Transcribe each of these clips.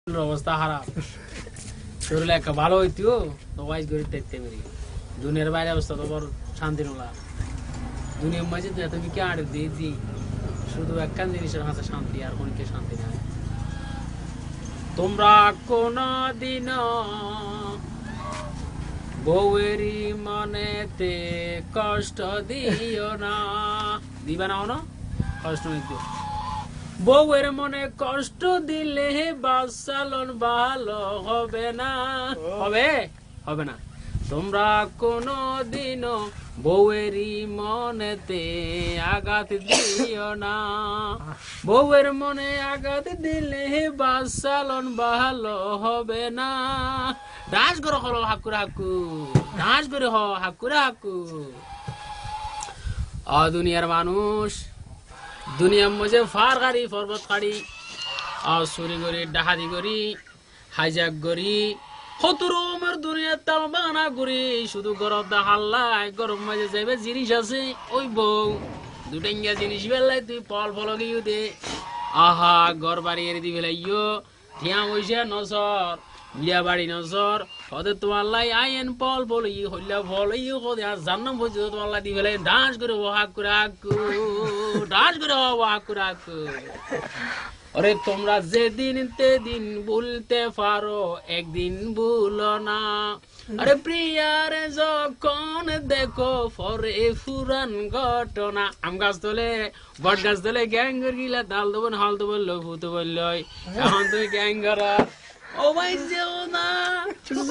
অবস্থা খারাপ শরীরে একটা ভালো হইতো তো ওয়াইজ করে দেখতে পারি দুনিয়ার বাইরে অবস্থা তো বড় শান্তি নলা দুনিয়ার মাঝে তুমি কি আড়ে দিয়ে দি শুধু একখান জিনিসের হাতে শান্তি আর কোনকে শান্তি নাই তোমরা কোনদিন বউয়েরই মনেতে কষ্ট দিও না দিবা না কষ্ট দিও বউয়ের মনে কষ্ট দিলে বাসালন ভালো হবে না হবে না তোমরা কোনদিনও বউয়েরই মনেতে আঘাত দিও না বউয়ের মনে আঘাত দিলে বাসালন ভালো হবে না ডান্স করো হলো হাকুরে হাকু ডান্স করে হাকুরে হাকু দুনিয়ার মানুষ দুনিয়ার মধ্যে ফার গাড়ি পর্বত গাড়ি চুরি করি ডাহাতি করি হাইজাক করি হতুরমের দুনিয়ার তাল বাগানা করি শুধু গরম হাল্লাই গরম মাঝে যাইবে জিনিস আছে ওই বউ দুটেঙ্গা জিনিস বেলাই তুই ফল ফল গিয়ে দে আহা ঘর বাড়ি এর দি বেলাইও ঠিয়া বসে নজর বিয়া বাড়ি নজর হতে তোমার লাই আইন ফল ফল ই হইলা ফল ই হতে আর জান্নাম বসে তোমার লাই দি বেলাই ডান্স করে হাক করে হাকু ডান্স করে হাক করে হাকু আরে তোমরা যেদিন তেদিন ভুলতে পারো একদিন ভুলো না আরে প্রিয়ারে যখন দেখো পরে ফুরান ঘটনা আম গাছ তোলে বট গাছ তোলে গ্যাং গিলা ডাল দেবো হাল দেবো লঘুতে বলল এখন তুই গ্যাং করা ও ভাই যেও না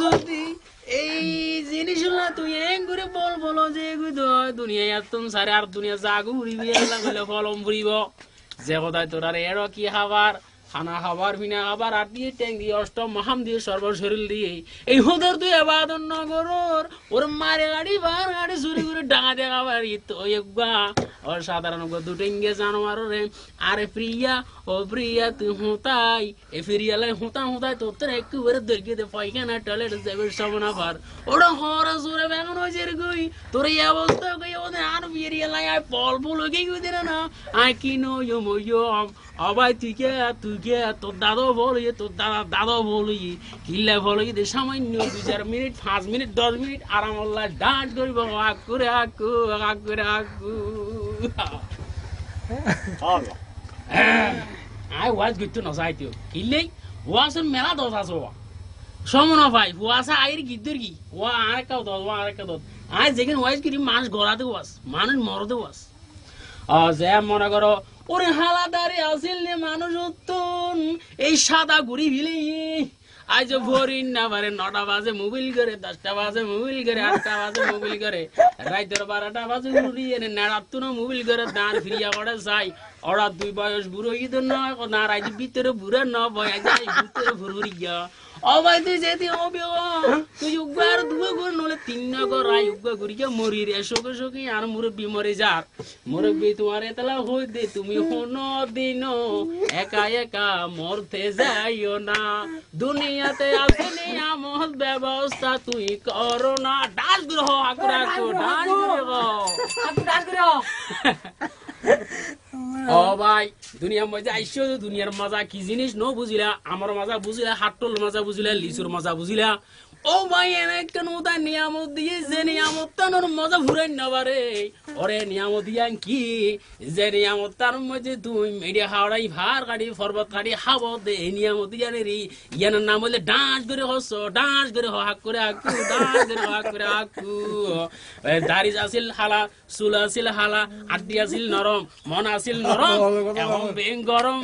যদি এই জিনিসগুলা তুই এং করে বলো যে দুনিয়া তুমি সারে আর দুনিয়া জাগু উড়িবি বলে ফলম ফুরিব যে কোথায় তোর আর এর কি খাবার খানা খাবার বিনা খাবার আর দিয়ে ট্যাং দিয়ে অষ্টম মহাম দিয়ে সর্বশরীর দিয়ে এই হোদের তুই আবাদন নগরর ওর মারে গাড়ি বার গাড়ি চুরি করে ডাঙা দেখা বাড়ি তো ওর সাধারণ দুটেঙ্গে জানোয়ার রে আরে প্রিয়া ও প্রিয়া তুই হুতাই এ ফিরিয়ালাই হুতাই তোর একেবারে দৈর্ঘ্য দে পায়খানা টয়লেট যাবে সবনা পার ওরা হরা জোরে বেগুন হয়েছে রে গই তোর এই অবস্থা গই ওদের আর ফিরিয়ালাই আয় পল পল গই গই দে না আয় কি নো ইয়ো অবাই তুই কে তোর দাদা বলি তোর দাদা বলি কিল্লা বলি দে সামান্য 2-4 মিনিট 5 মিনিট 10 মিনিট আরাম আল্লাহ ডান্স করিব হাক করে হাকু আই ওয়াজ গিট না যাইতো কিল্লাই ওয়াসের মেলা দোষ আছে সমনা ভাই ওয়াসা আইর গিদ্দর কি ওয়া আরেকা দোষ আই যেখানে ওয়াজ করি মানুষ গড়াতে ওয়াস মানুষ মরতে ওয়াস যে মনে করো ওরে হালাদারে আসিল নে মানুষ উত্তন এই সাদা ঘুরি ভিলি আজ ভরিন না পারে 9টা বাজে মোবাইল করে 10টা বাজে মোবাইল করে 8টা বাজে মোবাইল করে রাইতের 12টা বাজে উড়িয়ে নেড়াত্তু না মোবাইল করে দাঁড় ফিরিয়া করে যাই ওরা দুই বয়স বুড়ো ঈদ না রাইজ ভিতরে বুড়া না বয়া যায় ভিতরে ভুরিয়া অবাই তুই যেতে হবে তুই উগ্বার দুবে করে নলে 3 নগর রাই উগ্বা করিয়া মরি রে শোকে আর মুরব্বি মরে যার মুরব্বি তোমার এতলা হই দে তুমি হনো দিন একা একা মরতে যাইও না দুনিয়াতে আছে নিয়ামত ব্যবস্থা তুই করো না ডান্স গ্রহ আকুরা ডান্স গ্রহ ও ভাই দুনিয়ার মধ্যে আইসো দুনিয়ার মজা কি জিনিস ন বুঝিলা আমার মজা বুঝিলা হাট্টল মজা বুঝিলা লিচুর মজা বুঝিলা ও ভাই এনে কেন তার নিয়ামত দিয়ে যে নিয়ামত তানোর মজা ঘুরে নেবারে ওরে নিয়ামত দিয়া কি যে নিয়ামত তার মধ্যে তুই মেডিয়া হাওড়াই ভার গাড়ি পর্বত গাড়ি হাব দে নিয়ামত দিয়া রে ইয়ানের নাম হলে ডান্স করে হাক করে হাকু দাড়ি আছিল হালা চুল আছিল হালা আড্ডি আছিল নরম মন আছিল নরম এবং বেং গরম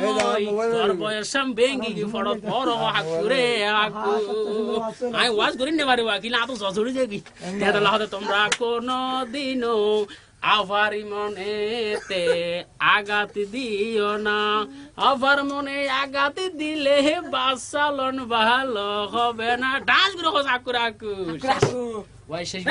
তোর বয়সাম বেঙ্গি ফড়ত বড় হাকুরে হাকু আই ওয়াজ করি নেবারে কিনা তো জজুরি যাবি তেদলা তোমরা কোনদিনও আবার মনেতে আঘাত দিও না আবার মনে আঘাত দিলে বাসালন ভালো হবে না ডান্স করে হাকু ওয়াই শেষ